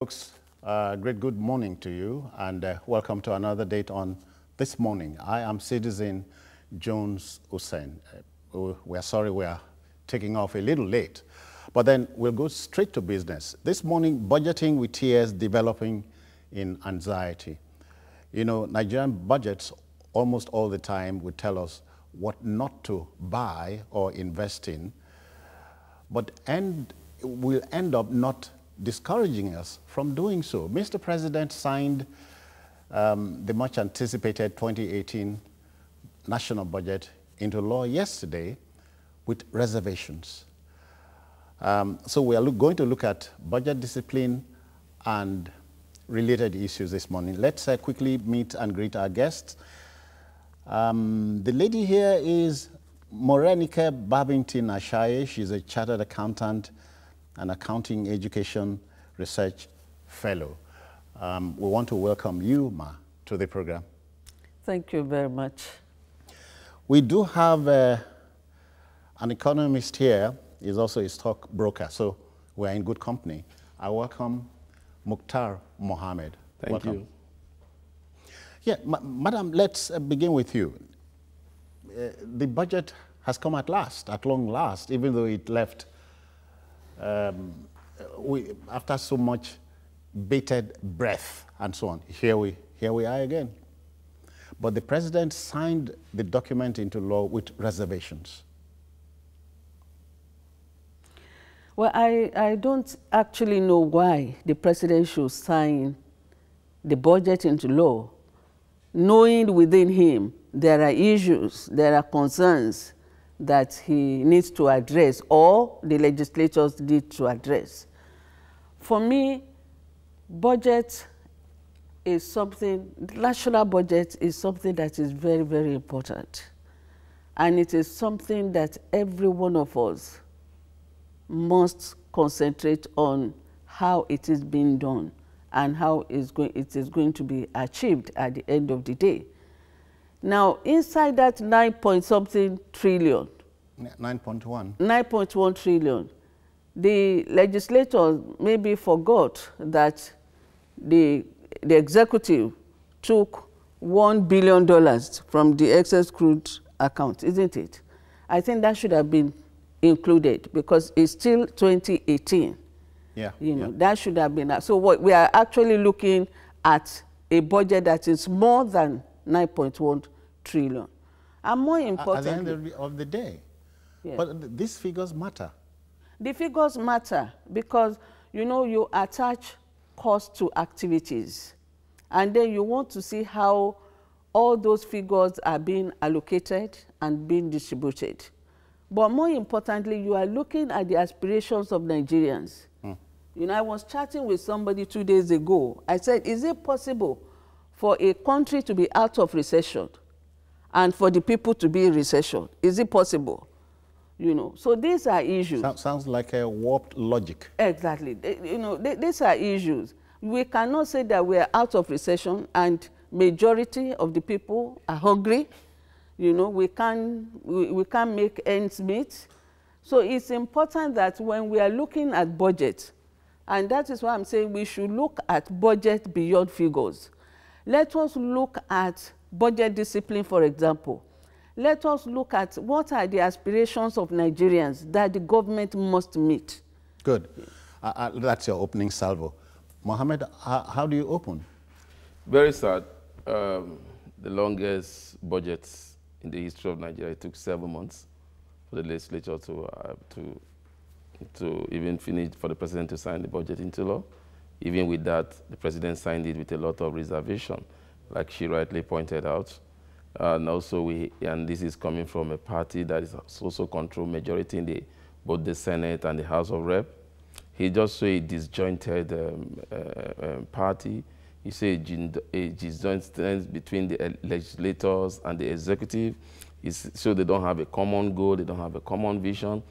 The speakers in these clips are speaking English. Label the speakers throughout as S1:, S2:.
S1: Folks, great good morning to you, and welcome to another date on This Morning. I am Citizen Jones Hussein. We are sorry we are taking off a little late, but then we'll go straight to business. This morning, budgeting with tears developing in anxiety. You know, Nigerian budgets almost all the time would tell us what not to buy or invest in, but will end up not discouraging us from doing so. Mr. President signed the much anticipated 2018 national budget into law yesterday with reservations. So we are going to look at budget discipline and related issues this morning. Let's quickly meet and greet our guests. The lady here is Morenike Babington Ashaye. She's a chartered accountant and accounting education research fellow. We want to welcome you, Ma, to the program.
S2: Thank you very much.
S1: We do have an economist here. He's also a stockbroker, so we're in good company. I welcome Mukhtar Mohammed.
S3: Thank you.
S1: Yeah, Madam, let's begin with you. The budget has come at last, at long last, even though it left after so much bated breath and so on. Here we are again. But the president signed the document into law with reservations.
S2: Well, I don't actually know why the president should sign the budget into law, knowing within him there are issues, there are concerns that he needs to address or the legislators need to address. For me, budget is something, the national budget is something that is very, very important. And it is something that every one of us must concentrate on how it is being done and how it is going to be achieved at the end of the day. Now, inside that 9-point-something trillion, 9.1 trillion, the legislators maybe forgot that the executive took $1 billion from the excess crude account, isn't it? I think that should have been included because it's still 2018.
S1: Yeah.
S2: You know, that should have been. So what we are actually looking at a budget that is more than 9.1 trillion. And more importantly,
S1: at the end of the day. Yeah. But these figures matter.
S2: The figures matter because, you know, you attach cost to activities. And then you want to see how all those figures are being allocated and being distributed. But more importantly, you are looking at the aspirations of Nigerians. You know, I was chatting with somebody 2 days ago. I said, is it possible for a country to be out of recession and for the people to be in recession? Is it possible? You know, so these are issues.
S1: Sounds like a warped logic.
S2: Exactly. You know, these are issues. We cannot say that we are out of recession and majority of the people are hungry. You know, we can't make ends meet. So it's important that when we are looking at budget, and that is why I'm saying we should look at budget beyond figures. Let us look at budget discipline, for example. Let us look at what are the aspirations of Nigerians that the government must meet.
S1: Good. That's your opening salvo. Mohammed, how do you open?
S3: Very sad. The longest budgets in the history of Nigeria. It took 7 months for the legislature to even finish, for the president to sign the budget into law. Even with that, the president signed it with a lot of reservation, like she rightly pointed out. And also, and this is coming from a party that is also controlled majority in both the Senate and the House of Rep. He just saw a disjointed party. He said a disjointedness between the legislators and the executive. So they don't have a common goal, they don't have a common vision.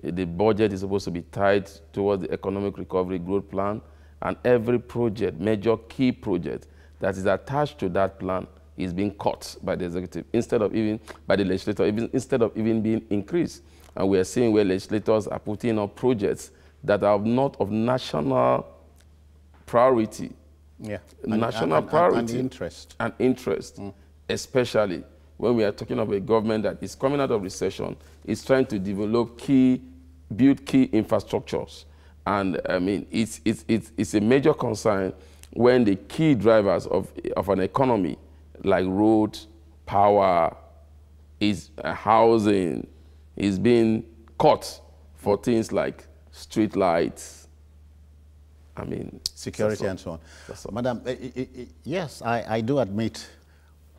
S3: The budget is supposed to be tied towards the economic recovery growth plan, and every project, major key project that is attached to that plan is being cut by the executive instead of even by the legislator, instead of even being increased. And we are seeing where legislators are putting up projects that are not of national priority, national priority.
S1: And interest.
S3: And interest, especially when we are talking of a government that is coming out of recession, is trying to develop build key infrastructures. And I mean, it's a major concern when the key drivers of an economy, like road, power, housing, is being cut for things like street lights, I mean,
S1: security and so on. Madam, yes, I do admit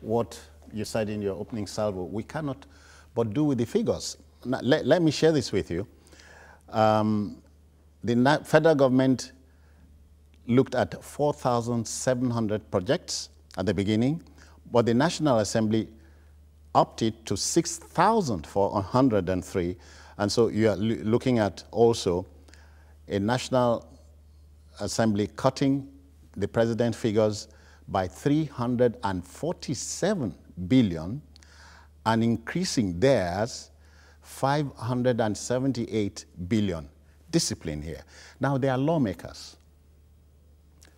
S1: what you said in your opening salvo. We cannot but do with the figures. Now, let me share this with you. The federal government looked at 4,700 projects at the beginning, but the National Assembly opted to 6,403. And so you are looking at also a National Assembly cutting the president figures by 347 billion and increasing theirs 578 billion. Discipline here. Now, they are lawmakers.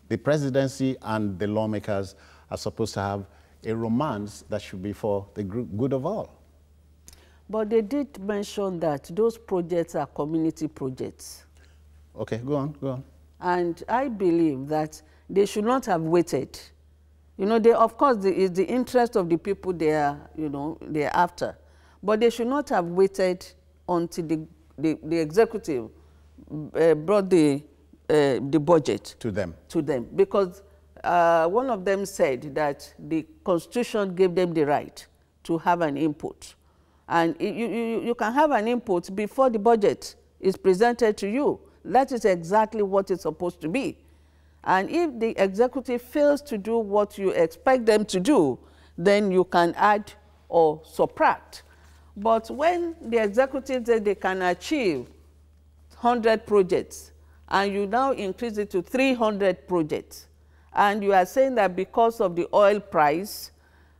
S1: The presidency and the lawmakers are supposed to have a romance that should be for the good of all.
S2: But they did mention that those projects are community projects.
S1: Okay, go on, go on.
S2: And I believe that they should not have waited. You know, of course, it's the interest of the people they are, they are after. But they should not have waited until the executive brought the budget
S1: to them.
S2: Because one of them said that the Constitution gave them the right to have an input. And you can have an input before the budget is presented to you. That is exactly what it's supposed to be. And if the executive fails to do what you expect them to do, then you can add or subtract. But when the executive says they can achieve 100 projects, and you now increase it to 300 projects, and you are saying that because of the oil price,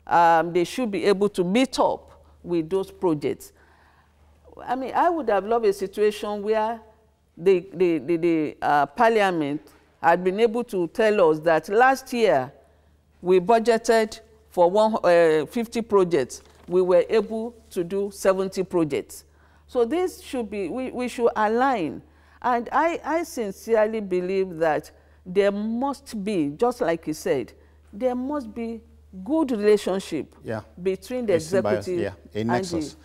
S2: they should be able to meet up with those projects. I mean, I would have loved a situation where the parliament had been able to tell us that last year we budgeted for 50 projects. We were able to do 70 projects. So this should be, we should align. And I sincerely believe that there must be, just like you said, there must be good relationship between the executive
S1: a nexus.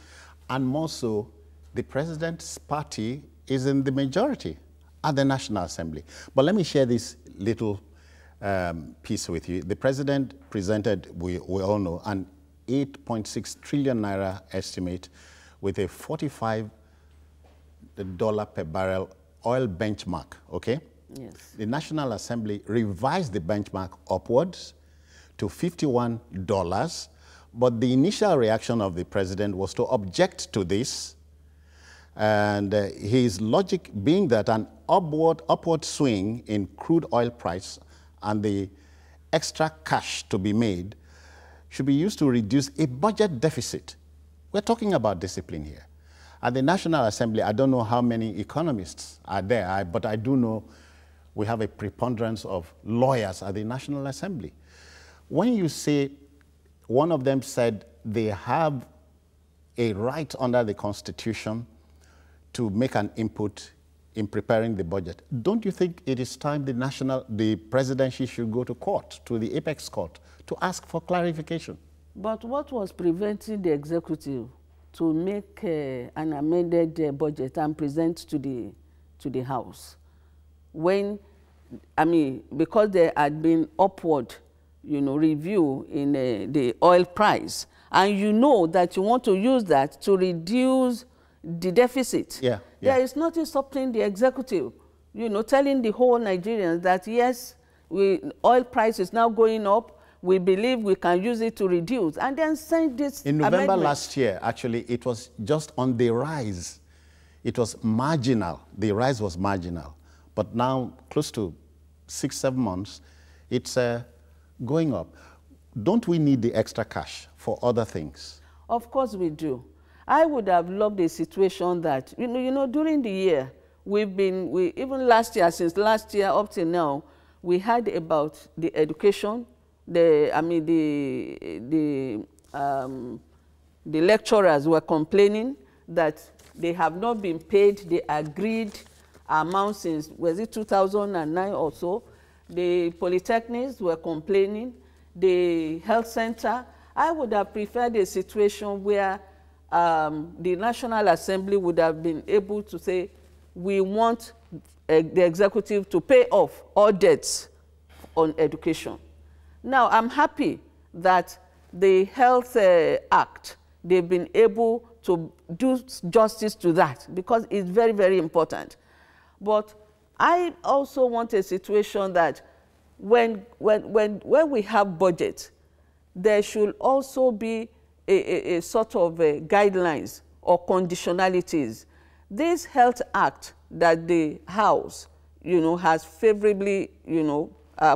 S1: And more so, the president's party is in the majority at the National Assembly. But let me share this little piece with you. The president presented, we all know, an 8.6 trillion naira estimate with a $45 per barrel oil benchmark, okay?
S2: Yes.
S1: The National Assembly revised the benchmark upwards to $51, but the initial reaction of the president was to object to this, and his logic being that an upward swing in crude oil price and the extra cash to be made should be used to reduce a budget deficit. We're talking about discipline here. At the National Assembly, I don't know how many economists are there, but I do know we have a preponderance of lawyers at the National Assembly. When you say, one of them said they have a right under the Constitution to make an input in preparing the budget, don't you think it is time the presidency should go to court, to the apex court, to ask for clarification?
S2: But what was preventing the executive to make an amended budget and present to the House? When, I mean, because there had been upward, review in the oil price, and you know that you want to use that to reduce the deficit. There is nothing stopping the executive, telling the whole Nigerians that yes, oil price is now going up. We believe we can use it to reduce, and then send this
S1: in November
S2: amendment.
S1: Last year, actually, it was just on the rise. It was marginal. The rise was marginal. But now, close to 6-7 months, it's going up. Don't we need the extra cash for other things?
S2: Of course we do. I would have loved a situation that, during the year, even last year, since last year up till now, we heard about the education, the lecturers were complaining that they have not been paid the agreed amount since, was it 2009 or so? The polytechnics were complaining, the health center. I would have preferred a situation where the National Assembly would have been able to say, we want the executive to pay off all debts on education. Now, I'm happy that the Health Act, they've been able to do justice to that because it's very, very important. But I also want a situation that when we have budget, there should also be a sort of guidelines or conditionalities. This Health Act that the House, has favorably,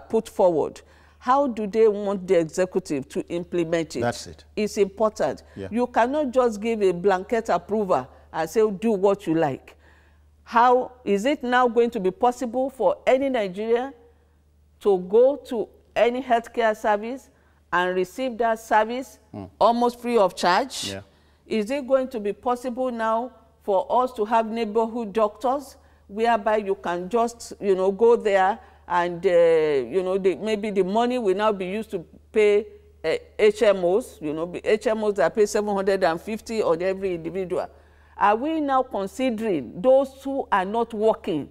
S2: put forward, how do they want the executive to implement it?
S1: That's it.
S2: It's important.
S1: Yeah.
S2: You cannot just give a blanket approval and say, do what you like. How is it now going to be possible for any Nigerian to go to any healthcare service and receive that service almost free of charge?
S1: Yeah.
S2: Is it going to be possible now for us to have neighborhood doctors whereby you can just, go there and, maybe the money will now be used to pay HMOs, HMOs that pay 750 on every individual. Are we now considering those who are not working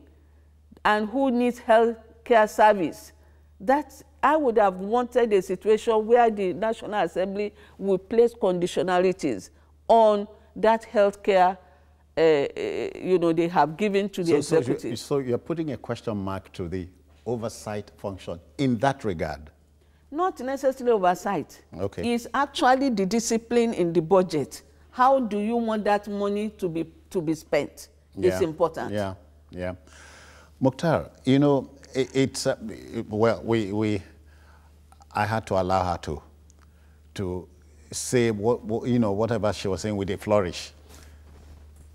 S2: and who need health care service? That I would have wanted a situation where the National Assembly would place conditionalities on that health care they have given to the executive.
S1: So you're putting a question mark to the oversight function in that regard?
S2: Not necessarily oversight.
S1: Okay.
S2: It's actually the discipline in the budget. How do you want that money to be spent?
S1: Yeah.
S2: It's important.
S1: Yeah, yeah. Mukhtar, I had to allow her to say whatever she was saying with a flourish.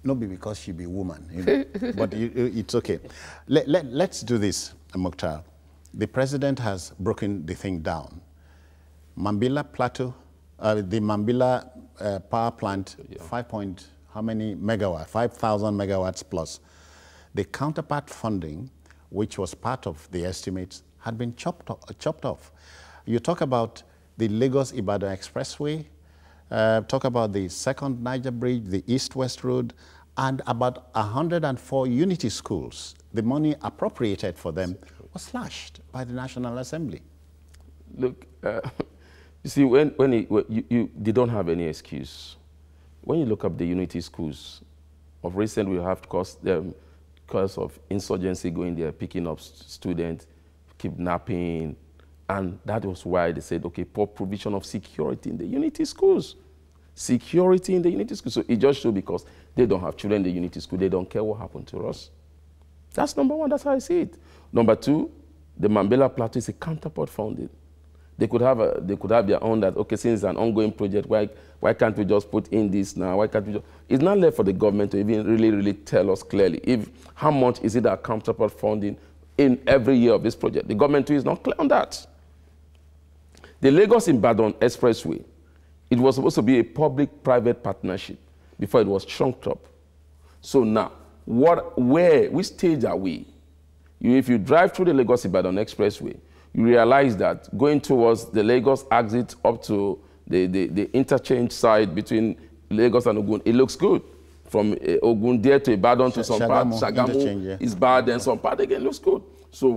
S1: Not because she be a woman, but it's okay. Let's do this, Mukhtar. The president has broken the thing down. Mambila Plateau, the Mambila power plant, how many megawatts? 5,000 megawatts plus. The counterpart funding, which was part of the estimates, had been chopped off. You talk about the Lagos-Ibadan Expressway, talk about the second Niger Bridge, the East-West Road, and about 104 unity schools. The money appropriated for them was slashed by the National Assembly.
S3: Look, you see, they don't have any excuse. When you look up the unity schools, of recent we have because of insurgency going there, picking up students, kidnapping, and that was why they said, okay, poor provision of security in the unity schools. Security in the unity school. So it just shows because they don't have children in the unity school, they don't care what happened to us. That's number one, that's how I see it. Number two, the Mambila Plateau is a counterpart funding. They could have their own that, okay, since it's an ongoing project, why can't we just put in this now? Why can't we just, it's not left for the government to even really tell us clearly how much is it our counterpart funding in every year of this project. The government too is not clear on that. The Lagos-Ibadan Expressway, it was supposed to be a public-private partnership before it was chunked up. So now, which stage are we? If you drive through the Lagos-Ibadan Expressway, you realize that going towards the Lagos exit up to the interchange side between Lagos and Ogun, it looks good. From Ogun there to Ibadan to some part, Shagamu is bad, and some part again looks good. So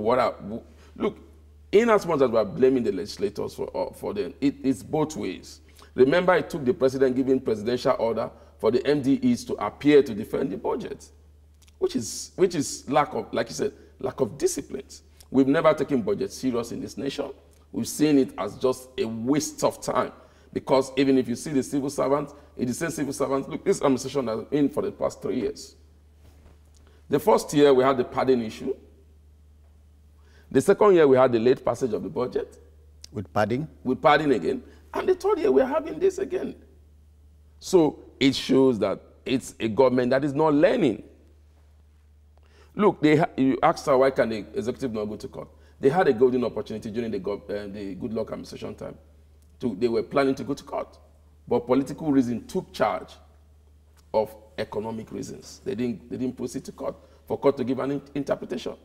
S3: look, in as much as we are blaming the legislators for them, it's both ways. Remember, it took the president giving presidential order for the MDEs to appear to defend the budget, which is lack of, like you said, lack of discipline. We've never taken budget serious in this nation. We've seen it as just a waste of time. Because even if you see the civil servants, it is the same civil servants. Look, this administration has been in for the past 3 years. The first year, we had the padding issue. The second year, we had the late passage of the budget.
S1: With padding? With
S3: padding again. And the third year, we're having this again. So it shows that it's a government that is not learning. Look, you asked her, why can the executive not go to court? They had a golden opportunity during the Goodluck administration time. They were planning to go to court. But political reason took charge of economic reasons. They didn't proceed to court for court to give an interpretation.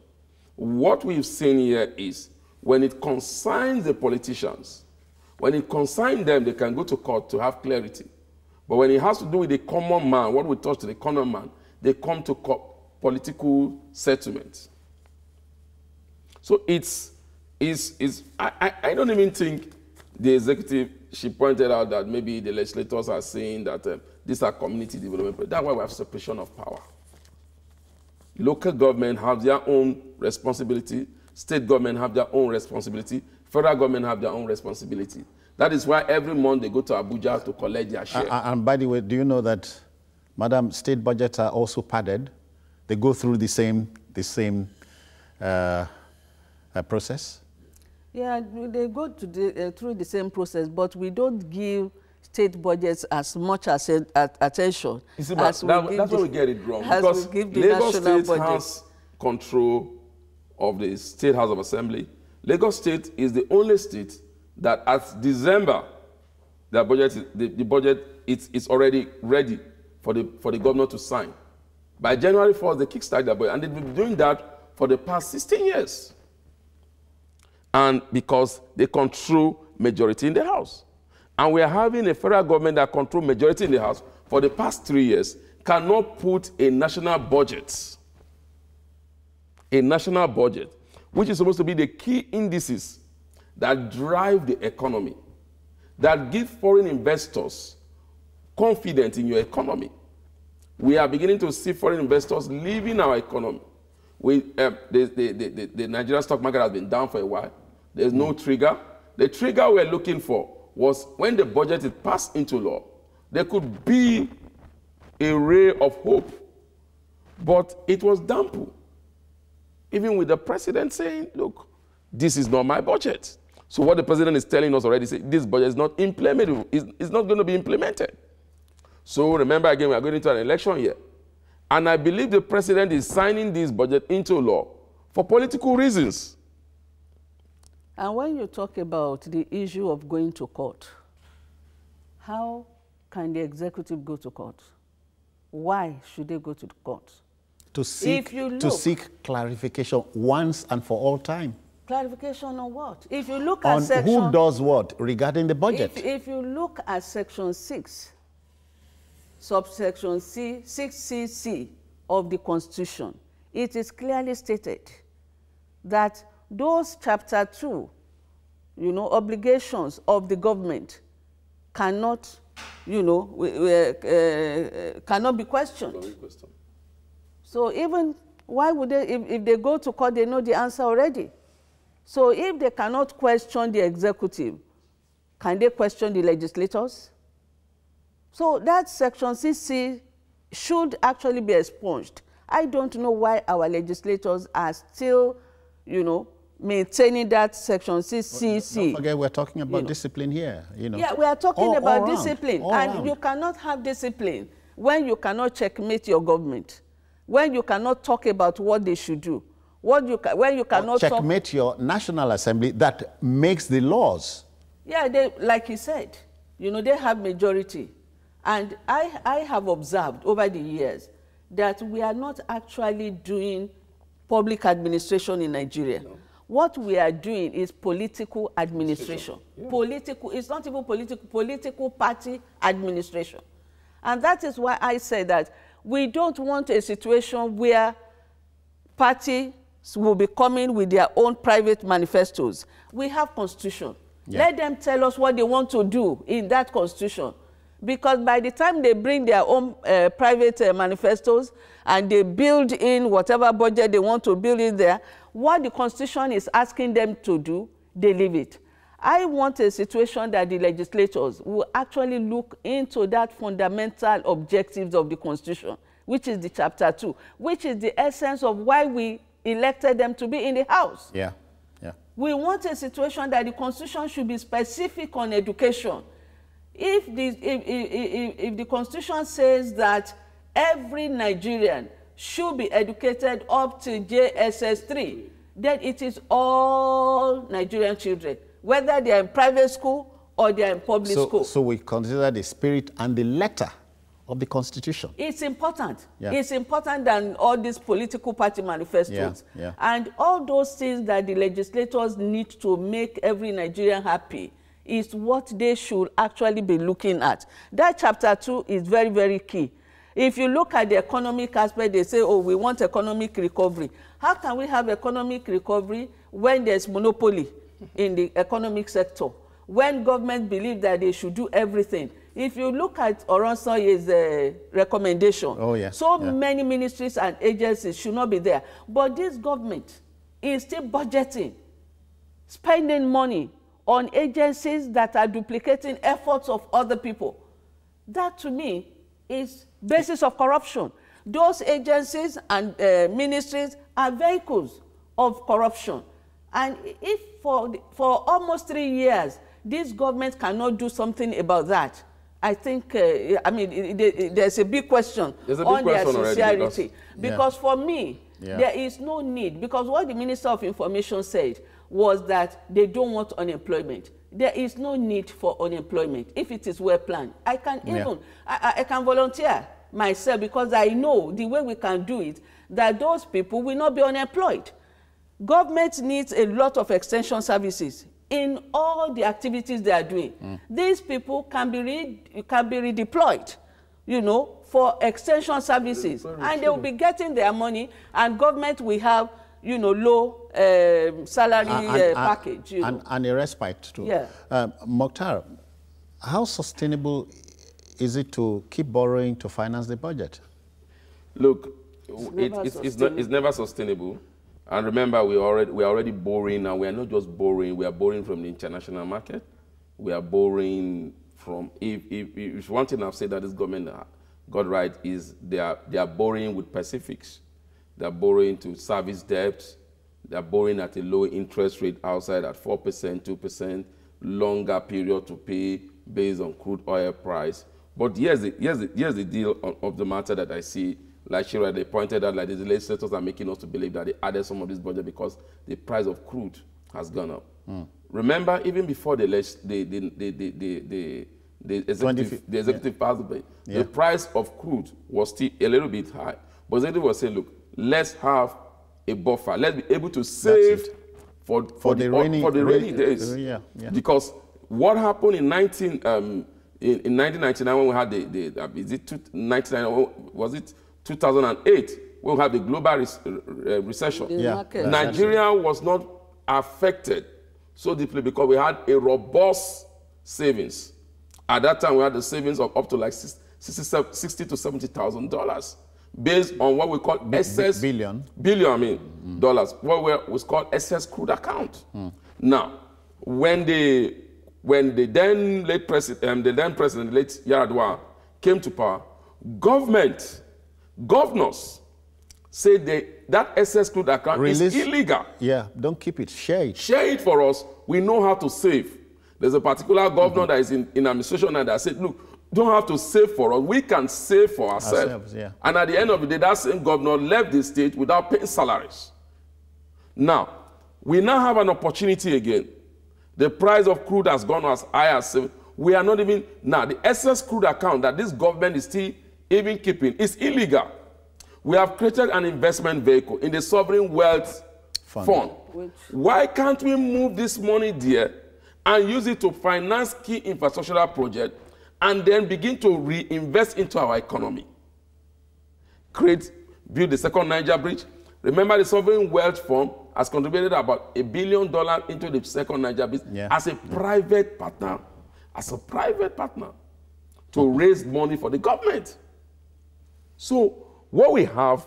S3: What we've seen here is when it concerns the politicians, when it concerns them, they can go to court to have clarity. But when it has to do with the common man, what we touch to the common man, they come to political settlement. So I don't even think the executive, she pointed out that maybe the legislators are saying that these are community development. That's why we have separation of power. Local government have their own responsibility, state government have their own responsibility, federal government have their own responsibility. That is why every month they go to Abuja to collect their share.
S1: And by the way, do you know that, Madam, state budgets are also padded? They go through the same process?
S2: Yeah, they go through the same process, but we don't give state budgets as much attention as
S3: that's where we get it wrong. Because Lagos State has control of the State House of Assembly. Lagos State is the only state that at December, the budget is already ready for the governor to sign. By January 4th, they kickstart the budget, and they've been doing that for the past 16 years. And because they control majority in the House. And we are having a federal government that controls majority in the House for the past 3 years, cannot put a national budget, which is supposed to be the key indices that drive the economy, that give foreign investors confidence in your economy. We are beginning to see foreign investors leaving our economy. The Nigerian stock market has been down for a while. There's no trigger. The trigger we're looking for was when the budget is passed into law, there could be a ray of hope. But it was dampened. Even with the president saying, look, this is not my budget. So what the president is telling us already, this budget is not implementable. It's not going to be implemented. So remember again, we are going into an election year. And I believe the president is signing this budget into law for political reasons.
S2: And when you talk about the issue of going to court, how can the executive go to court? Why should they go to the court?
S1: To seek clarification once and for all time.
S2: Clarification on what? If you look at
S1: on who does what regarding the budget.
S2: If you look at Section 6, subsection C, 6cc of the Constitution, it is clearly stated that those Chapter 2, obligations of the government cannot, cannot be questioned. So even, why would they, if they go to court, they know the answer already. So if they cannot question the executive, can they question the legislators? So that Section 6C should actually be expunged. I don't know why our legislators are still, maintaining that Section 6cc.
S1: Don't forget, we're talking about discipline here.
S2: Yeah, we are talking about discipline. And you cannot have discipline when you cannot checkmate your government, when you cannot talk about what they should do, when you cannot
S1: checkmate your National Assembly that makes the laws.
S2: Yeah, like he said, they have majority. And I have observed over the years that we are not actually doing public administration in Nigeria. No. What we are doing is political administration. Yeah. It's not even political party administration. And that is why I say that we don't want a situation where parties will be coming with their own private manifestos. We have constitution. Yeah. Let them tell us what they want to do in that constitution. Because by the time they bring their own private manifestos and they build in whatever budget they want to build in there, what the Constitution is asking them to do, they leave it. I want a situation that the legislators will actually look into that fundamental objectives of the Constitution, which is the Chapter 2, which is the essence of why we elected them to be in the House.
S1: Yeah, yeah.
S2: We want a situation that the Constitution should be specific on education. If the Constitution says that every Nigerian should be educated up to JSS 3, then it is all Nigerian children, whether they are in private school or they are in public school.
S1: So we consider the spirit and the letter of the Constitution.
S2: It's important.
S1: Yeah.
S2: It's important than all these political party manifestos.
S1: Yeah.
S2: And all those things that the legislators need to make every Nigerian happy is what they should actually be looking at. That chapter 2 is very, very key. If you look at the economic aspect, they say, oh, we want economic recovery. How can we have economic recovery when there's monopoly in the economic sector? When government believe that they should do everything? If you look at Oronsoye's recommendation, many ministries and agencies should not be there. But this government is still budgeting, spending money on agencies that are duplicating efforts of other people. That, to me, is basis of corruption. Those agencies and ministries are vehicles of corruption. And if for almost 3 years, this government cannot do something about that, I think, there's a big question on their sincerity. Because for me, there is no need. Because what the Minister of Information said was that they don't want unemployment. There is no need for unemployment if it is well planned. I can even, I can volunteer myself because I know the way we can do it, that those people will not be unemployed. Government needs a lot of extension services in all the activities they are doing. These people can be redeployed, you know, for extension services, and they will be getting their money, and government will have, you know, low salary package.
S1: And a respite too.
S2: Yeah.
S1: Mokhtar, how sustainable is it to keep borrowing to finance the budget?
S3: Look, it's never sustainable. And remember, we are already borrowing, and we are not just borrowing, we are borrowing from the international market. We are borrowing from, if one thing I've said that this government got right is they are borrowing with specifics. They are borrowing to service debts. They are borrowing at a low interest rate outside at 4%, 2%, longer period to pay based on crude oil price. But here's the deal of the matter that I see. Like Shira, they pointed out, like the legislators are making us to believe that they added some of this budget because the price of crude has gone up. Remember, even before the executive passed away, the price of crude was still a little bit high. But the executive was saying, look, let's have a buffer. Let's be able to save for the rainy days. Because what happened in 1999 when we had is it 1999, was it 2008, when we had the global recession? Nigeria was not affected so deeply because we had a robust savings. At that time, we had the savings of up to like $60,000 to $70,000, based on what we call excess dollars, what was called excess crude account. Now, when the then president, late Yar'Adua, came to power, governors said that excess crude account is illegal.
S1: Yeah, don't keep it. Share it.
S3: Share it for us. We know how to save. There's a particular governor that is in administration and that said, look, don't have to save for us. We can save for ourselves. And at the end of the day, that same governor left the state without paying salaries. Now, we now have an opportunity again. The price of crude has gone as high as we are not even now. The excess crude account that this government is still even keeping is illegal. We have created an investment vehicle in the Sovereign Wealth Fund. Why can't we move this money there and use it to finance key infrastructural projects and then begin to reinvest into our economy? Build the second Niger Bridge. Remember, the Sovereign Wealth Fund has contributed about $1 billion into the second Niger Bridge as a private partner, to raise money for the government. So what we have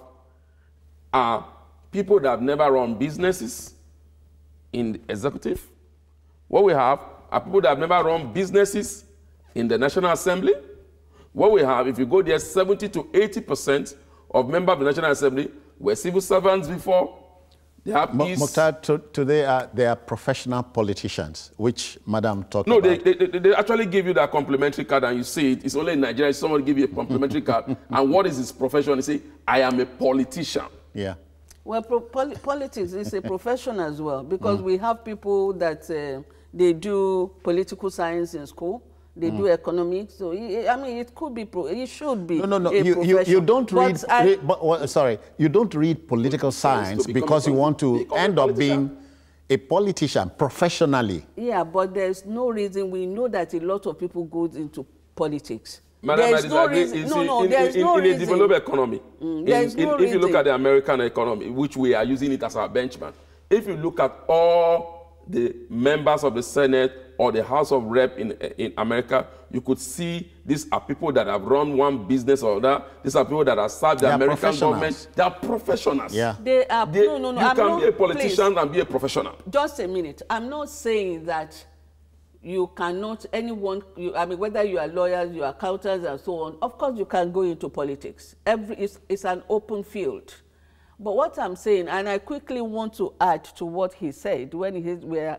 S3: are people that have never run businesses in the executive. What we have are people that have never run businesses in the National Assembly. What we have, if you go there, 70 to 80% of members of the National Assembly were civil servants before. They have
S1: Mokhtar, today they are professional politicians, which Madam talked
S3: about.
S1: No,
S3: they actually give you that complimentary card and you see it. It's only in Nigeria someone give you a complimentary card. And what is his profession? He say, I am a politician.
S1: Yeah.
S2: Well, politics is a profession as well, because we have people that they do political science in school, they do economics. So I mean, it could be, it should be.
S1: No.
S2: A profession.
S1: You don't read.
S2: But
S1: sorry, you don't read political science because you want to end up being a politician professionally.
S2: Yeah, but there's no reason. We know that a lot of people go into politics.
S4: Madam,
S2: there's no reason. There's no reason.
S4: In a developed economy,
S2: there's no reason.
S4: if you look at the American economy, which we are using it as our benchmark, if you look at all the members of the Senate or the House of Rep in America, you could see these are people that have run one business or that. These are people that have served the American government. They are professionals.
S1: Yeah.
S2: They are. No.
S4: You can be a politician and be a professional.
S2: Just a minute. I'm not saying that you cannot, anyone, I mean, whether you are lawyers, you are accountants, and so on, of course you can go into politics. It's an open field. But what I'm saying, and I quickly want to add to what he said, when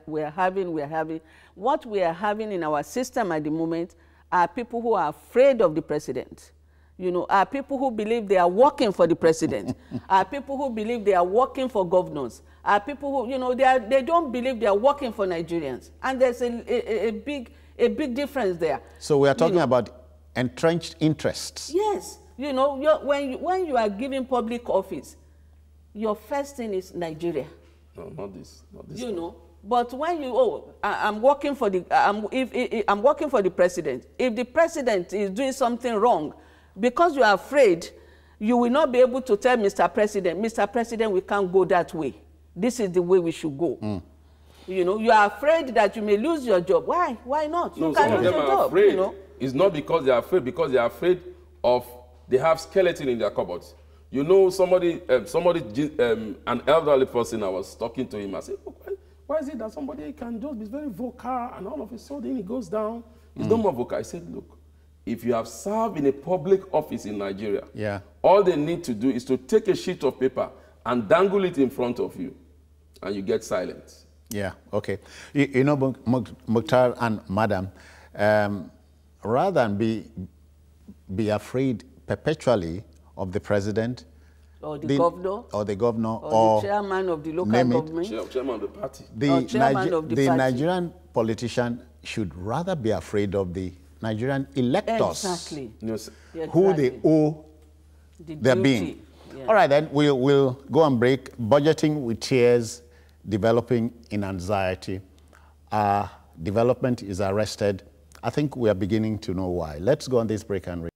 S2: we're having, what we are having in our system at the moment are people who are afraid of the president. You know, are people who believe they are working for the president, are people who believe they are working for governors, are people who, you know, they don't believe they are working for Nigerians. And there's a big difference there.
S1: So we are talking about entrenched interests.
S2: Yes. You know, when you are giving public office, your first thing is Nigeria.
S4: No, not this.
S2: You know, but when you, I'm working for the, I'm working for the president. If the president is doing something wrong, because you are afraid, you will not be able to tell Mr. President, we can't go that way. This is the way we should go. You know, you are afraid that you may lose your job. Why? Why not?
S4: No,
S2: you can
S4: some of
S2: lose
S4: them
S2: your
S4: are
S2: job.
S4: afraid.
S2: You know?
S4: It's not because they are afraid, because they are afraid of, they have skeleton in their cupboards. You know, an elderly person, I was talking to him, I said, why is it that somebody can just be very vocal and all of a sudden it goes down? He's no more vocal. I said, look, if you have served in a public office in Nigeria, all they need to do is to take a sheet of paper and dangle it in front of you, and you get silent.
S1: Yeah, okay. You know, Mukhtar and Madam, rather than be afraid perpetually of the president,
S2: or the governor,
S1: or the
S2: chairman of the local government,
S4: chairman of the party,
S1: the Nigerian politician should rather be afraid of the Nigerian electors,
S2: exactly,
S1: who they owe their being.
S2: Yeah.
S1: All right, then we'll go on break. Budgeting with tears, developing in anxiety. Development is arrested. I think we are beginning to know why. Let's go on this break and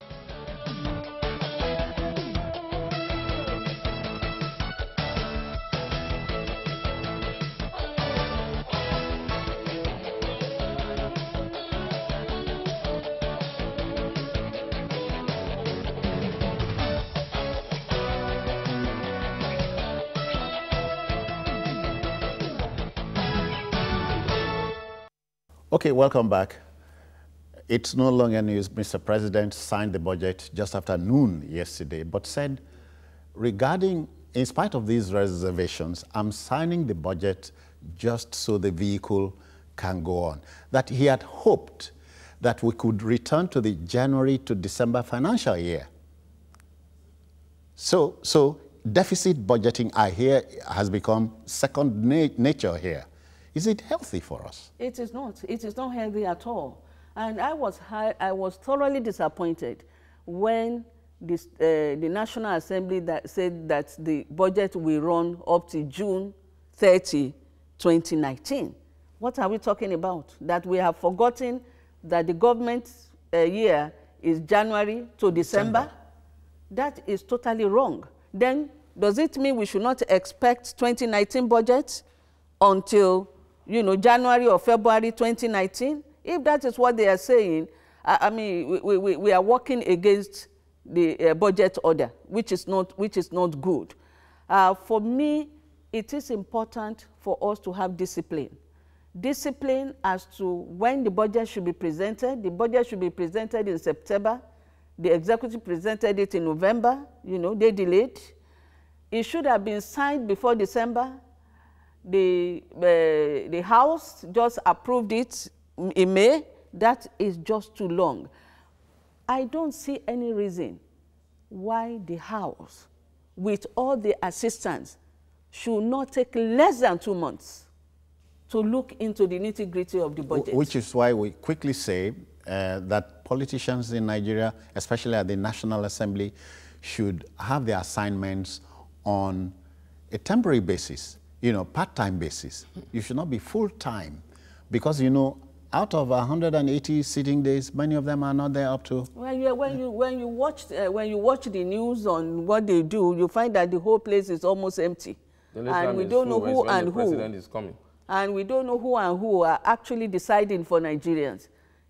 S1: Okay, welcome back. It's no longer news. Mr. President signed the budget just after noon yesterday, but said, regarding, in spite of these reservations, I'm signing the budget just so the vehicle can go on. That he had hoped that we could return to the January to December financial year. So deficit budgeting, I hear, has become second nature here. Is it healthy for us?
S2: It is not. It is not healthy at all. And I was thoroughly disappointed when the National Assembly said that the budget will run up to June 30, 2019. What are we talking about? That we have forgotten that the government year is January to December? That is totally wrong. Then, does it mean we should not expect 2019 budget until, you know, January or February 2019? If that is what they are saying, I mean, we are working against the budget order, which is not good. For me, it is important for us to have discipline. Discipline as to when the budget should be presented. The budget should be presented in September. The executive presented it in November. You know, they delayed. It should have been signed before December. The House just approved it in May. That is just too long. I don't see any reason why the House, with all the assistance should not take less than 2 months to look into the nitty-gritty of the budget.
S1: Which is why we quickly say that politicians in Nigeria, especially at the National Assembly, should have their assignments on a temporary basis, you know, part-time basis. You should not be full-time because, you know, out of 180 sitting days, many of them are not there up to.
S2: Well, yeah, when you watch the news on what they do, you find that the whole place is almost empty, and we don't know who and who.
S3: President is coming.
S2: And we don't know who and who are actually deciding for Nigerians.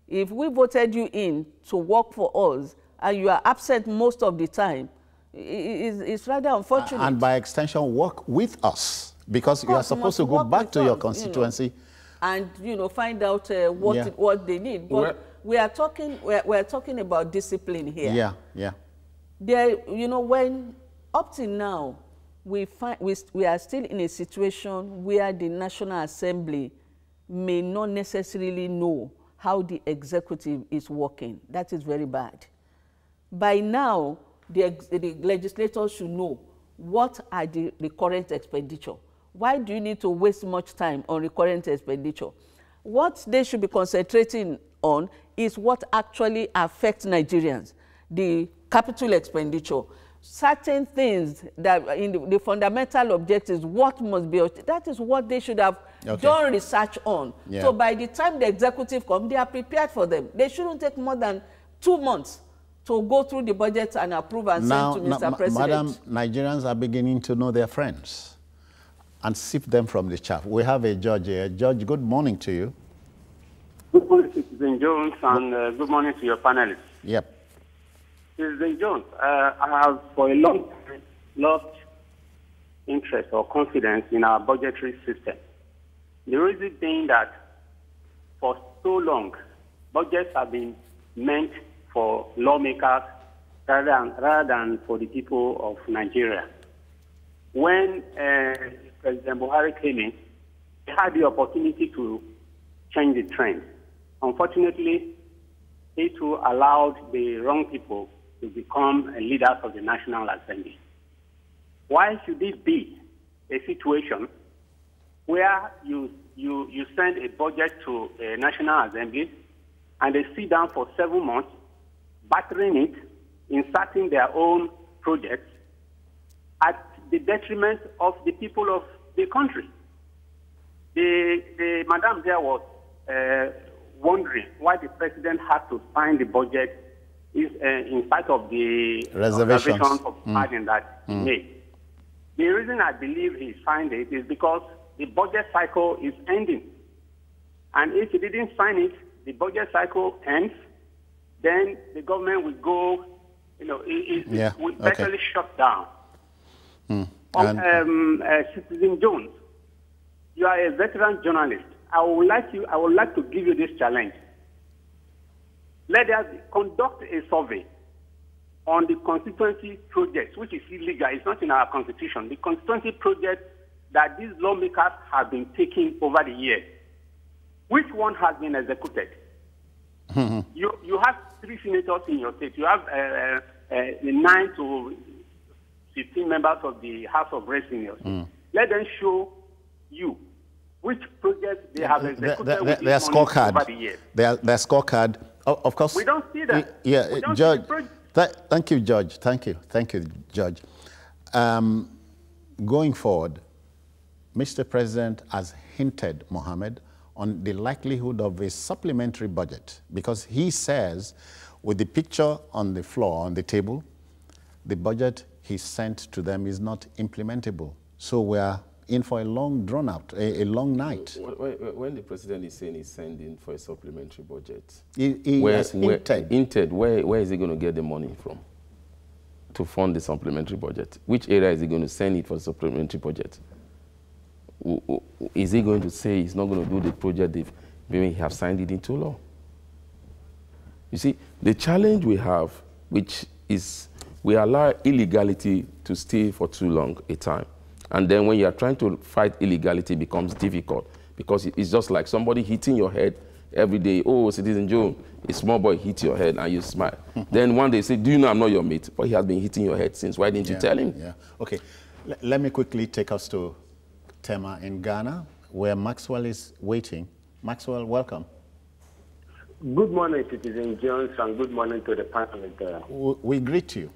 S2: If we voted you in to work for us and you are absent most of the time, it's rather unfortunate.
S1: And by extension, work with us because you are supposed to go back to your constituency.
S2: You know, and, you know, find out what they need. But we're talking about discipline here.
S1: Yeah, yeah.
S2: There, you know, when up till now, we are still in a situation where the National Assembly may not necessarily know how the executive is working. That is very bad. By now, the legislators should know what are the recurrent expenditure. Why do you need to waste much time on recurrent expenditure? What they should be concentrating on is what actually affects Nigerians, the capital expenditure. Certain things that in the fundamental objectives, what must be, that is what they should have done research on. Yeah. So by the time the executive comes, they are prepared for them. They shouldn't take more than 2 months to go through the budget and approve and send to Mr. President.
S1: Madam, Nigerians are beginning to know their friends and sift them from the chaff. We have a judge here. Judge, good morning to you.
S5: Good morning, Citizen Jones, and good morning to your panelists.
S1: Yep.
S5: Citizen Jones, I have for a long time lost interest or confidence in our budgetary system. The reason being that for so long, budgets have been meant for lawmakers rather than for the people of Nigeria. When President Buhari came in, he had the opportunity to change the trend. Unfortunately, he too allowed the wrong people to become leaders of the National Assembly. Why should this be a situation where you send a budget to a National Assembly and they sit down for 7 months, battering it, inserting their own projects at the detriment of the people of the country? The madam there was wondering why the president had to sign the budget in spite of the reservations of margin that he made. The reason I believe he signed it is because the budget cycle is ending. And if he didn't sign it, the budget cycle ends, then the government will go, you know, it will virtually shut down. Citizen Jones, you are a veteran journalist. I would like to give you this challenge. Let us conduct a survey on the constituency projects, which is illegal. It's not in our constitution. The constituency projects that these lawmakers have been taking over the years. Which one has been executed? You have 3 senators in your state. You have 9 to 15 members of the House of Reps in your state. Let them show you which projects they have executed
S1: their scorecard
S5: over the years.
S1: Their scorecard. Of course.
S5: We don't see that.
S1: Yeah, Judge. Thank you, Judge. Thank you, Judge. Going forward, Mr. President has hinted, Mohammed, on the likelihood of a supplementary budget because he says, with the picture on the floor, on the table, the budget he sent to them is not implementable. So we are in for a long drawn out, a long night.
S3: When the president is saying he's sending for a supplementary budget,
S1: he has hinted.
S3: Where is he going to get the money from to fund the supplementary budget? Which area is he going to send it for the supplementary budget? Is he going to say he's not going to do the project if maybe he have signed it into law? You see, the challenge we have, which is we allow illegality to stay for too long a time. And then when you are trying to fight illegality, it becomes difficult because it's just like somebody hitting your head every day. Oh, Citizen Joe, a small boy hit your head and you smile. Then one day say, do you know I'm not your mate? But he has been hitting your head since. Why didn't you tell him?
S1: Yeah. Okay. Let me quickly take us to Tema in Ghana, where Maxwell is waiting. Maxwell, welcome.
S6: Good morning, Citizen Jones, and good morning to the panel.
S1: We greet you.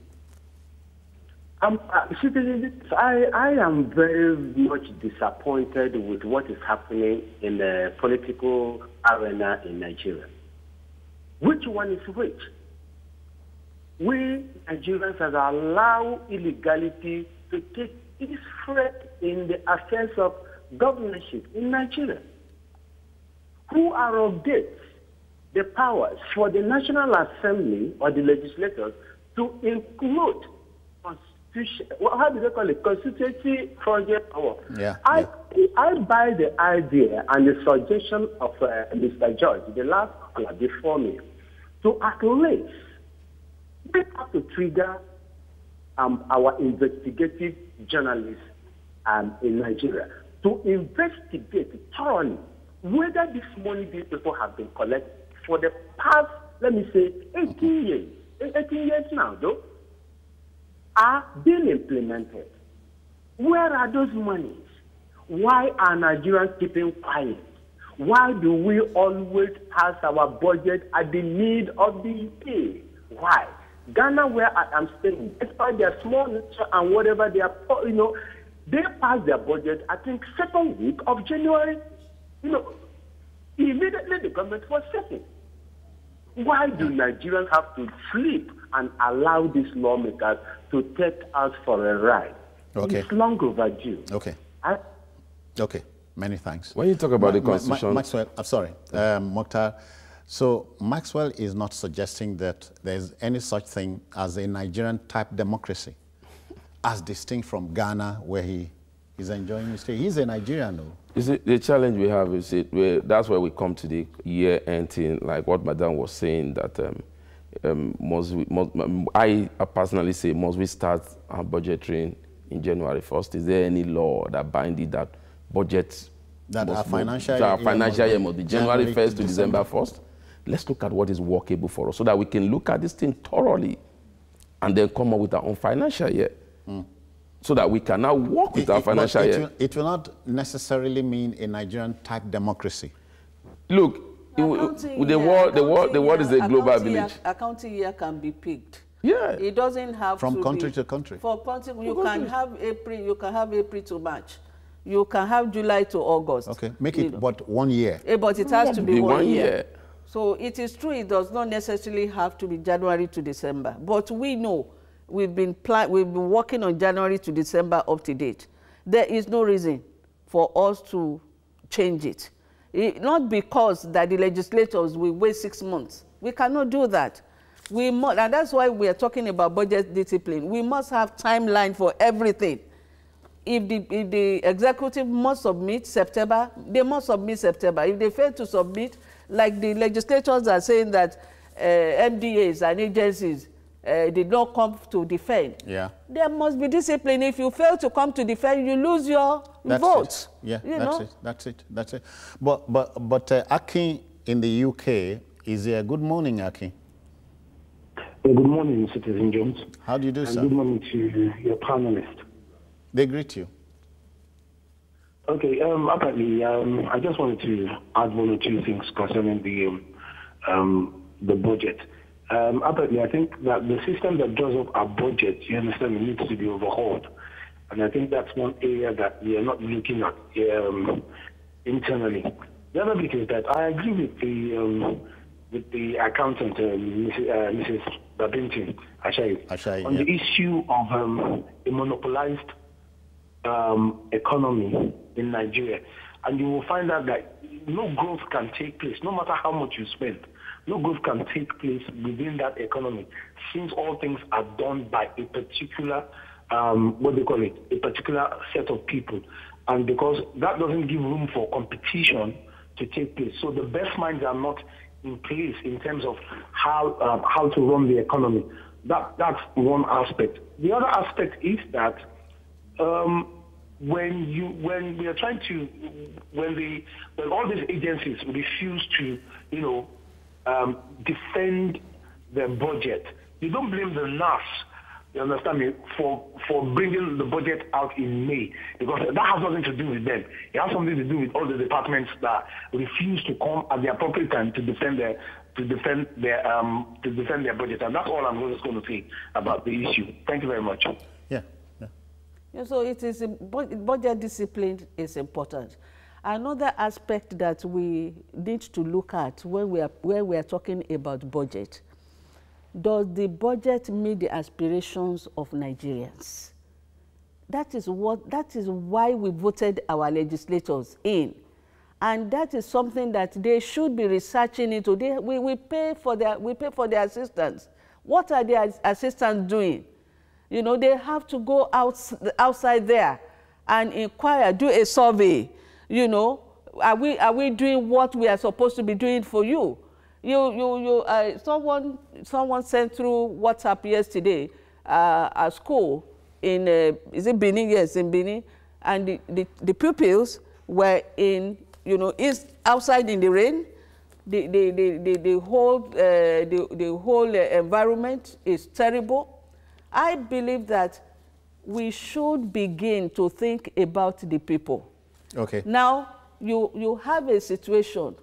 S6: Citizen, I am very much disappointed with what is happening in the political arena in Nigeria. Which one is which? We Nigerians have allowed illegality to take its threat in the affairs of governorship in Nigeria. Who arrogates the powers for the National Assembly or the legislators to include constitution, how do they call it, constituency project? I buy the idea and the suggestion of Mr. George, the last caller before me, to at least we have to trigger our investigative journalists in Nigeria to investigate thoroughly whether this money these people have been collected for the past, let me say, 18 years. 18 years now, though, are being implemented. Where are those monies? Why are Nigerians keeping quiet? Why do we always pass our budget at the need of the day? Why? Ghana, where I am staying, despite their small nature and whatever they are, they pass their budget, I think, second week of January. Immediately the government was sitting. Why do Nigerians have to sleep and allow these lawmakers to take us for a ride?
S1: Okay.
S6: It's long overdue.
S1: Okay. Okay. Many thanks.
S3: When you talk about the Constitution...
S1: Maxwell, I'm sorry, Mokhtar. So Maxwell is not suggesting that there's any such thing as a Nigerian-type democracy, as distinct from Ghana, where he is enjoying his stay. He's a Nigerian, though.
S3: You see, the challenge we have is that's where we come to the year-end thing, like what Madam was saying, that I personally say, must we start our budgeting in January 1st? Is there any law that binds that budget?
S1: That our financial
S3: year must be January 1st to December 1st? Let's look at what is workable for us so that we can look at this thing thoroughly and then come up with our own financial year. So that we can now work with our financial year.
S1: It will not necessarily mean a Nigerian-type democracy.
S3: Look, the world is a global village.
S2: Accounting year can be picked.
S3: Yeah.
S2: It doesn't have
S1: from
S2: to
S1: country
S2: be,
S1: to country.
S2: For country, you can have April to March. You can have July to August.
S1: Okay, make it but 1 year.
S2: But it has to be 1 year. So it is true, it does not necessarily have to be January to December. But we know we've been working on January to December up to date. There is no reason for us to change it. Not because that the legislators will wait 6 months. We cannot do that. We must, and that's why we are talking about budget discipline. We must have timeline for everything. If the executive must submit September, they must submit September. If they fail to submit, like the legislators are saying that MDAs and agencies did not come to defend. Yeah. There must be discipline. If you fail to come to defend, you lose your vote.
S1: Yeah, that's it. But Akin in the UK is here. Good morning, Akin.
S7: Good morning, Citizen Jones.
S1: How do you do, sir?
S7: Good morning to your panelists.
S1: They greet you.
S7: Okay, apparently, I just wanted to add one or two things concerning the budget. Apparently, I think that the system that draws up our budget, you understand, it needs to be overhauled. And I think that's one area that we are not looking at internally. The other bit is that I agree with the accountant, Mrs. Babintin Ashai, on the issue of a monopolized economy in Nigeria. And you will find out that no growth can take place, no matter how much you spend. No growth can take place within that economy, since all things are done by a particular, a particular set of people. And because that doesn't give room for competition to take place. So the best minds are not in place in terms of how to run the economy. That's one aspect. The other aspect is that when all these agencies refuse to, defend their budget, you don't blame the NAS, you understand me, for for bringing the budget out in May, because that has nothing to do with them. It has something to do with all the departments that refuse to come at the appropriate time to defend their budget, and that's all I'm just going to say about the issue. Thank you very much.
S1: Yeah.
S2: So it is budget discipline is important. Another aspect that we need to look at when we are talking about budget: does the budget meet the aspirations of Nigerians? That is why we voted our legislators in, and that is something that they should be researching into. We pay for their assistants. What are their assistants doing? You know, they have to go outside there and inquire, do a survey. You know, are we doing what we are supposed to be doing for you? Someone sent through WhatsApp yesterday a school in is it Benin? Yes, in Benin, and the pupils were in, you know, is outside in the rain. The whole environment is terrible. I believe that we should begin to think about the people.
S1: Okay.
S2: Now, you have a situation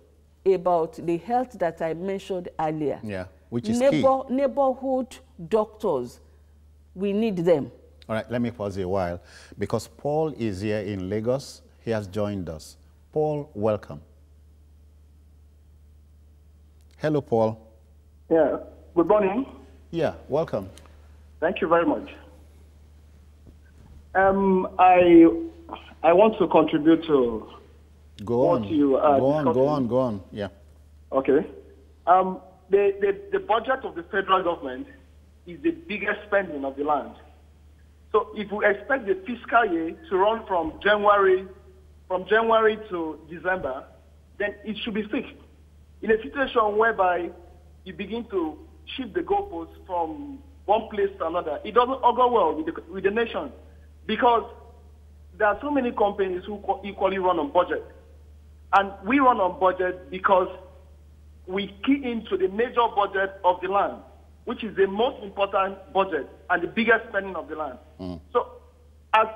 S2: about the health that I mentioned earlier.
S1: Yeah, which is key.
S2: Neighborhood doctors, we need them.
S1: All right, let me pause a while, because Paul is here in Lagos. He has joined us. Paul, welcome. Hello, Paul.
S8: Yeah, good morning.
S1: Yeah, welcome.
S8: Thank you very much. I want to contribute to what you
S1: Go on. Yeah.
S8: Okay. The budget of the federal government is the biggest spending of the land. So if we expect the fiscal year to run from January to December, then it should be fixed. In a situation whereby you begin to shift the goalposts from one place to another, it doesn't augur well with the nation, because there are so many companies who equally run on budget. And we run on budget because we key into the major budget of the land, which is the most important budget and the biggest spending of the land. So as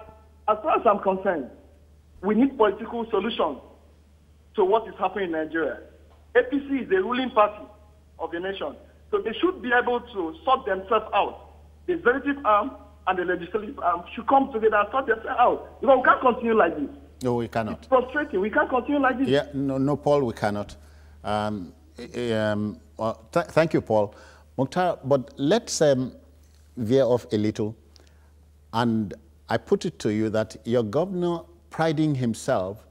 S8: far as I'm concerned, we need political solutions to what is happening in Nigeria. APC is the ruling party of the nation, so they should be able to sort themselves out. The executive arm and the legislative arm should come together and sort themselves out. Because we can't continue like this.
S1: No, we cannot.
S8: It's frustrating. We can't continue like this.
S1: Yeah, no, Paul, we cannot. Thank you, Paul. Mukhtar, but let's veer off a little. And I put it to you that your governor, priding himself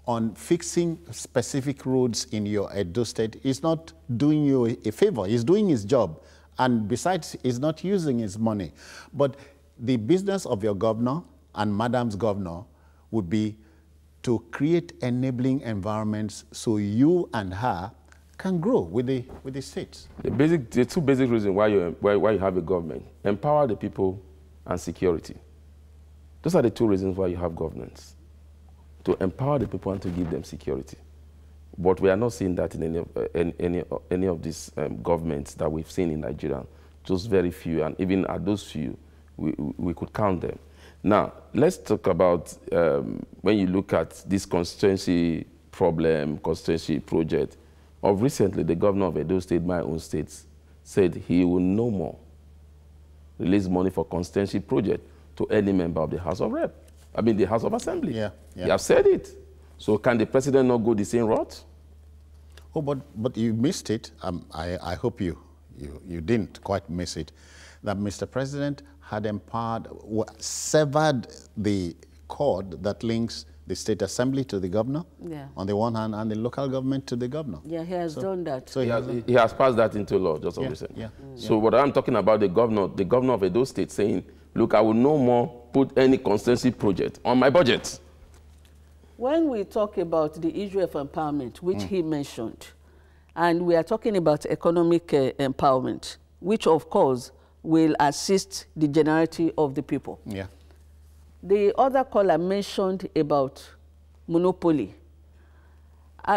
S1: on fixing specific roads in your Edo State, is not doing you a favor. He's doing his job. And besides, he's not using his money. But the business of your governor and Madam's governor would be to create enabling environments so you and her can grow with the states.
S4: The two basic reasons why you have a government: empower the people and security. Those are the two reasons why you have governance: to empower the people and to give them security. But we are not seeing that in any of these governments that we've seen in Nigeria. Just very few, and even at those few, we could count them. Now, let's talk about when you look at this constituency problem, constituency project. Of recently, the governor of Edo State, my own state, said he will no more release money for constituency project to any member of the House of Rep. I mean, the House of Assembly.
S1: Yeah.
S4: They have said it. So can the president not go the same route?
S1: Oh, but you missed it. I hope you didn't quite miss it. That Mr. President had severed the cord that links the State Assembly to the governor, on the one hand, and the local government to the governor.
S2: Yeah, he has done that.
S4: So he has passed that into law just recently.
S1: Yeah.
S4: So what I'm talking about, the governor of Edo State saying, look, I will no more put any constituency project on my budget.
S2: When we talk about the issue of empowerment, which he mentioned, and we are talking about economic empowerment, which of course will assist the generality of the people.
S1: Yeah.
S2: The other caller mentioned about monopoly.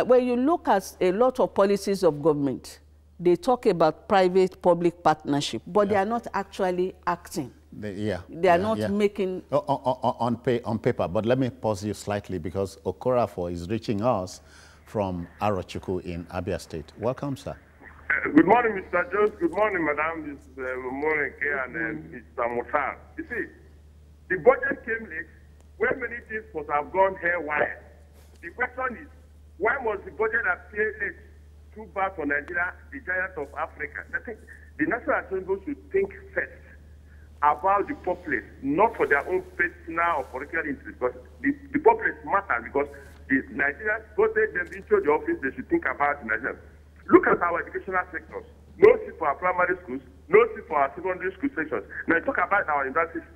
S2: When you look at a lot of policies of government, they talk about private-public partnership, but they are not actually acting. They are not making...
S1: On paper, but let me pause you slightly because Okorafor is reaching us from Arochukwu in Abia State. Welcome, sir.
S9: Good morning, Mr. Jones. Good morning, Madam Morenke and Mr. Motar. You see, the budget came late when many things must have gone haywire. The question is, why must the budget appear late? Too bad for Nigeria, the giant of Africa. I think the National Assembly should think first about the populace, not for their own personal or political interest, because the populace matters because the Nigerians, both them into the office, they should think about the Nigerians. Look at our educational sectors. No seat for our primary schools, no seat for our secondary school sections. Now talk about our universities.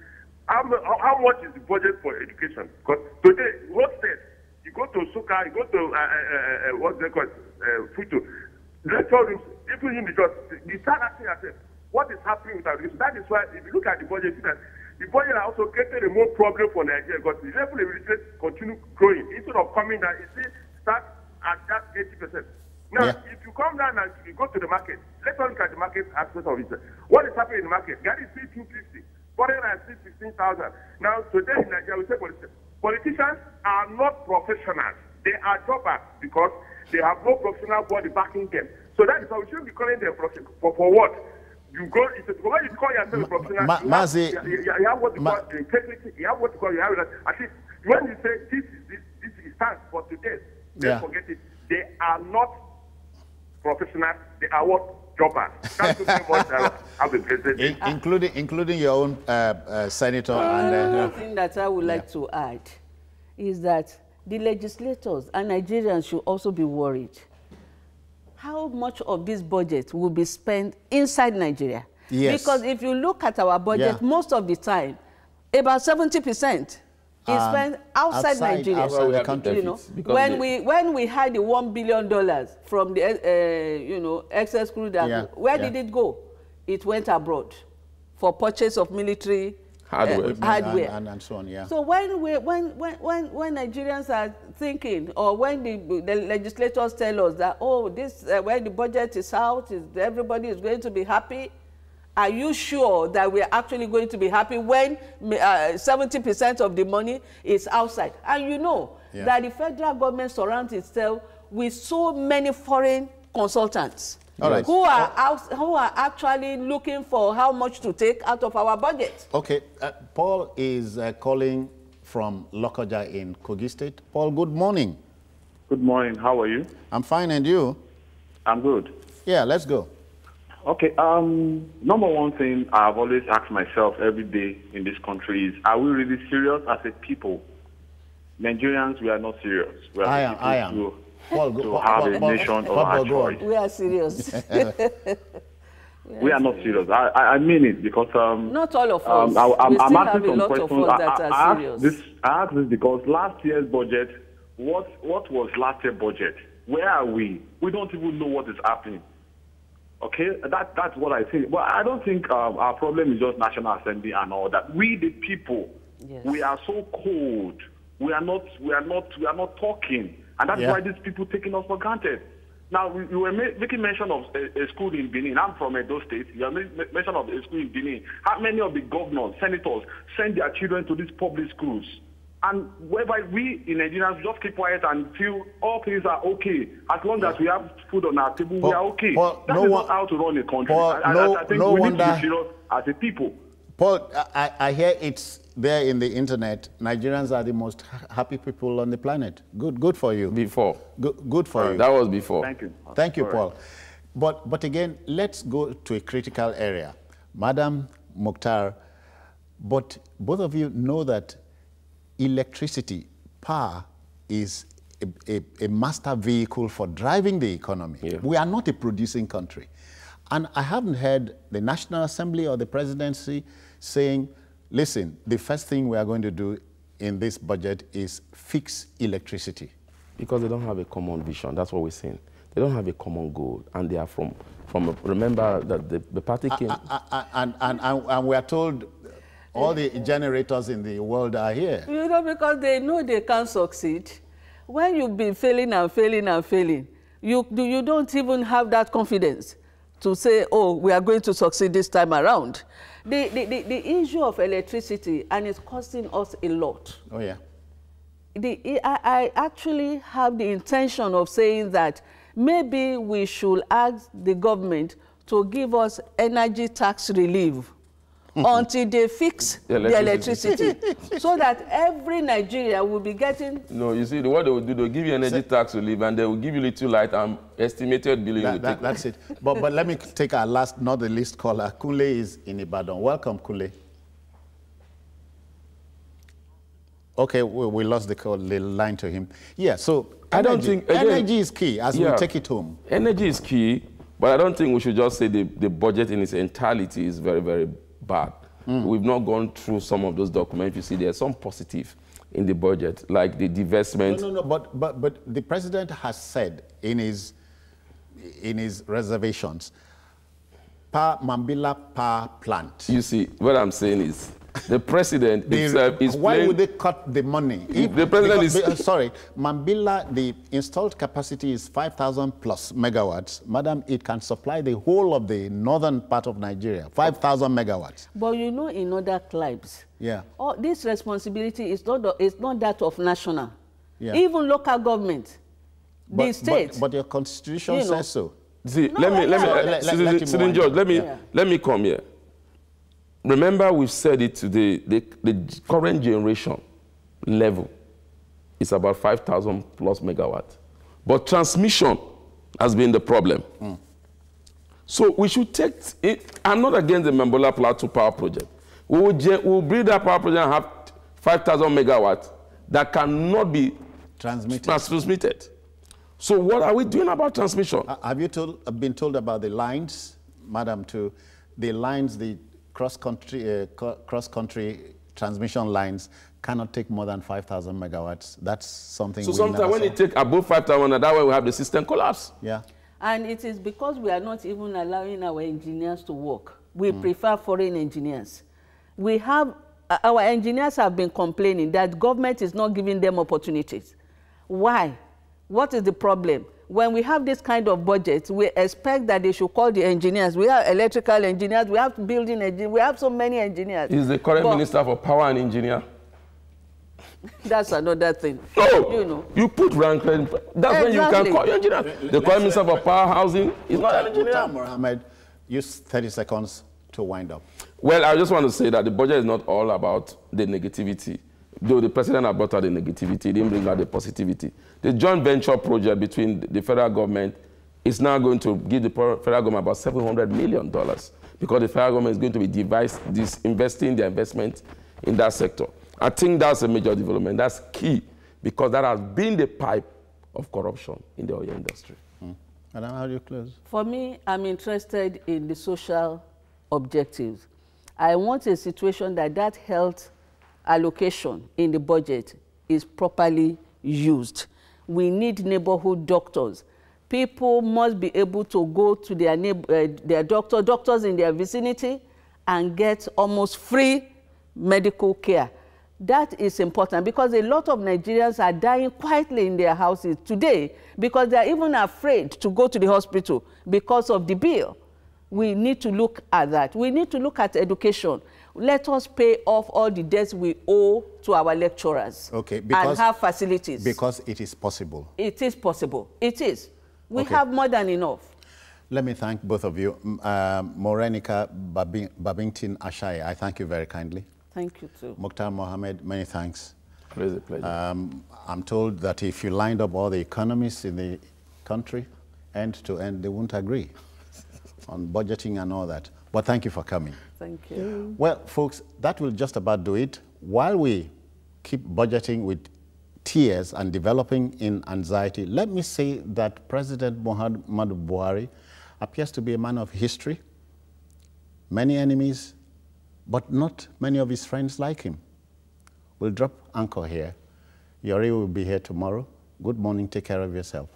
S9: How much is the budget for education? Because today, what state? You go to Suka, you go to what's they called Futo. Lecture rooms, even in the church, you start asking yourself, what is happening with our education? That is why if you look at the budget, see that the budget has also created a more problem for Nigeria because the level of illiteracy continue growing. Instead of coming down, it still starts at that 80%. Now, if you come down and you go to the market, let's look at the market aspect of it. What is happening in the market? Gary is 250, foreign is 16,000. Now, today in Nigeria, we say politicians are not professionals. They are jobbers because they have no professional body backing them. So that is why we shouldn't be calling them professionals. For what? You go, when you call yourself a professional, you have what you call integrity, you have what you call, you have at least when you say this is stands for today, don't forget it. They are not professionals, they are what? Jobbers. That's
S1: including your own senator.
S2: Another thing that I would like to add is that the legislators and Nigerians should also be worried. How much of this budget will be spent inside Nigeria? Yes. Because if you look at our budget, most of the time, about 70% is spent outside Nigeria.
S1: Outside the country.
S2: You know, when we had the $1 billion from the excess crude, where did it go? It went abroad for purchase of military hardware
S1: and so on.
S2: So when Nigerians are thinking, or when the legislators tell us that when the budget is out, everybody is going to be happy, are you sure that we are actually going to be happy when 70% of the money is outside? And you know that the federal government surrounds itself with so many foreign consultants who are actually looking for how much to take out of our budget.
S1: Okay, Paul is calling from Lokoja in Kogi State. Paul, good morning.
S10: Good morning. How are you?
S1: I'm fine, and you?
S10: I'm good.
S1: Yeah, let's go.
S10: Okay, number one thing I've always asked myself every day in this country is, are we really serious as a people? Nigerians, we are not serious.
S1: I am.
S10: To have a nation of our choice.
S2: We are serious.
S10: We are not serious. I mean it because...
S2: not all of us. I'm asking some questions.
S10: I ask this because last year's budget, what was last year's budget? Where are we? We don't even know what is happening. Okay, that's what I think. But I don't think our problem is just National Assembly and all that. We, the people, we are so cold. We are not talking. And that's why these people taking us for granted. Now, you were making mention of a school in Benin. I'm from Edo State. You are making mention of a school in Benin. How many of the governors, senators, send their children to these public schools? And whereby we in Nigerians just keep quiet and feel all things are okay. As long as we have food on our table, we are okay. That is not how to run a country. I think we need to be serious as a people.
S1: Paul, I hear it's there in the internet. Nigerians are the most happy people on the planet. Good for you.
S3: Before.
S1: Good for you.
S3: That was before.
S10: Thank you.
S1: Thank you, Paul. But again, let's go to a critical area. Madam Mokhtar, but both of you know that electricity, power, is a master vehicle for driving the economy. Yeah. We are not a producing country. And I haven't heard the National Assembly or the presidency saying, listen, the first thing we are going to do in this budget is fix electricity.
S3: Because they don't have a common vision. That's what we're saying. They don't have a common goal. And they are from remember that the party came...
S1: And we are told all the generators in the world are here.
S2: You know, because they know they can't succeed. When you've been failing and failing and failing, you don't even have that confidence to say, oh, we are going to succeed this time around. The issue of electricity, and it's costing us a lot.
S1: Oh, yeah.
S2: I actually have the intention of saying that maybe we should ask the government to give us energy tax relief until they fix the electricity so that every Nigeria will be getting...
S4: No, you see, what they will do, they'll give you energy tax relief and they will give you little light and estimated billing.
S1: That's it. But let me take our last, not the least caller. Kunle is in Ibadan. Welcome, Kunle. Okay, we lost the line to him. Yeah, so
S4: I don't think... Again,
S1: energy is key as we take it home.
S4: Energy is key, but I don't think we should just say the budget in its entirety is very, very bad. We've not gone through some of those documents. You see, there's some positive in the budget, like the divestment.
S1: No, but the president has said in his reservations, Mambila power plant.
S4: You see, what I'm saying is, the president himself is
S1: why would they cut the money?
S4: The president
S1: sorry, Mambila, the installed capacity is 5,000 plus megawatts. Madam, it can supply the whole of the northern part of Nigeria, 5,000 megawatts.
S2: But you know, in other tribes,
S1: yeah,
S2: this responsibility is not that of national.
S1: Yeah.
S2: Even local government, the state.
S1: But your constitution says so.
S4: See, let me come here. Remember, we've said it today, the current generation level is about 5,000 plus megawatts. But transmission has been the problem. So we should take it. I'm not against the Mambola Plateau Power Project. We'll build that power project and have 5,000 megawatts that cannot be transmitted. So what are we doing about transmission?
S1: Have you been told about the lines, madam, the lines, the cross-country transmission lines cannot take more than 5,000 megawatts. That's something.
S4: So sometimes when it take above 5,000, that way we have the system collapse.
S1: Yeah.
S2: And it is because we are not even allowing our engineers to work. We prefer foreign engineers. Our engineers have been complaining that government is not giving them opportunities. Why? What is the problem? When we have this kind of budget, we expect that they should call the engineers. We have electrical engineers, we have building engineers, we have so many engineers.
S4: Is the current minister for power and engineer?
S2: That's another thing.
S4: No,
S2: you know.
S4: You put rank, that's when you can call your engineer. The current minister for power housing is not an engineer.
S1: Mohammed, use 30 seconds to wind up.
S4: Well, I just want to say that the budget is not all about the negativity. Though the president has brought out the negativity, he didn't bring out the positivity. The joint venture project between the federal government is now going to give the federal government about $700 million because the federal government is going to be investing their investment in that sector. I think that's a major development. That's key because that has been the pipe of corruption in the oil industry.
S1: And how do you close?
S2: For me, I'm interested in the social objectives. I want a situation that health allocation in the budget is properly used. We need neighborhood doctors. People must be able to go to their doctors in their vicinity and get almost free medical care. That is important because a lot of Nigerians are dying quietly in their houses today because they are even afraid to go to the hospital because of the bill. We need to look at that. We need to look at education. Let us pay off all the debts we owe to our lecturers and have facilities. Because
S1: it is possible.
S2: It is possible. It is. We have more than enough.
S1: Let me thank both of you. Morenica Babington Ashai, I thank you very kindly.
S2: Thank you too.
S1: Mukhtar Mohammed, many thanks.
S4: It was a pleasure.
S1: I'm told that if you lined up all the economists in the country, end to end, they won't agree on budgeting and all that. But thank you for coming.
S2: Thank you.
S1: Well, folks, that will just about do it. While we keep budgeting with tears and developing in anxiety, let me say that President Muhammadu Buhari appears to be a man of history, many enemies, but not many of his friends like him. We'll drop anchor here. Yori will be here tomorrow. Good morning. Take care of yourself.